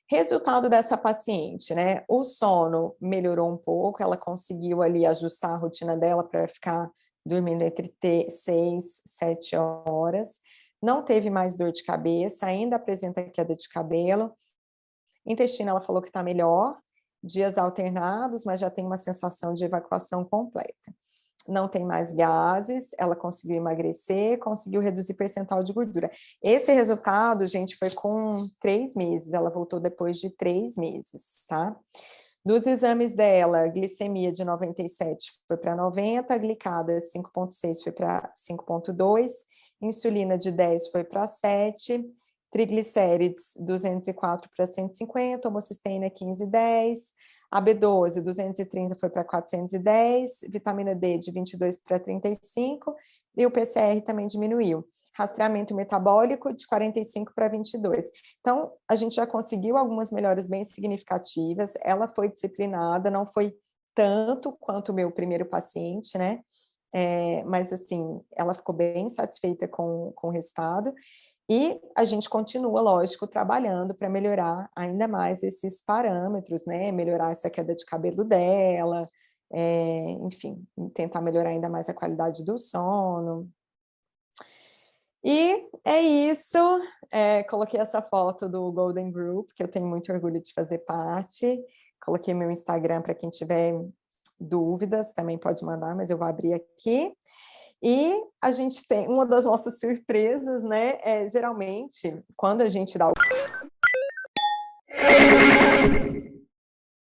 Resultado dessa paciente, né? O sono melhorou um pouco, ela conseguiu ali ajustar a rotina dela para ficar dormindo entre 6, 7 horas. Não teve mais dor de cabeça, ainda apresenta queda de cabelo. Intestino, ela falou que está melhor, dias alternados, mas já tem uma sensação de evacuação completa. Não tem mais gases, ela conseguiu emagrecer, conseguiu reduzir percentual de gordura. Esse resultado, gente, foi com 3 meses, ela voltou depois de 3 meses, tá? Dos exames dela, glicemia de 97 foi para 90, glicada 5,6 foi para 5,2, insulina de 10 foi para 7, triglicérides 204 para 150, homocisteína 15,10, a B12 230 foi para 410, vitamina D de 22 para 35 e o PCR também diminuiu. Rastreamento metabólico de 45 para 22. Então, a gente já conseguiu algumas melhoras bem significativas, ela foi disciplinada, não foi tanto quanto o meu primeiro paciente, né? Mas, assim, ela ficou bem satisfeita com o resultado. E a gente continua, lógico, trabalhando para melhorar ainda mais esses parâmetros, né? Melhorar essa queda de cabelo dela, enfim, tentar melhorar ainda mais a qualidade do sono. E é isso, coloquei essa foto do Golden Group, que eu tenho muito orgulho de fazer parte, coloquei meu Instagram para quem tiver dúvidas, também pode mandar, mas eu vou abrir aqui. E a gente tem uma das nossas surpresas, né? Geralmente, quando a gente dá o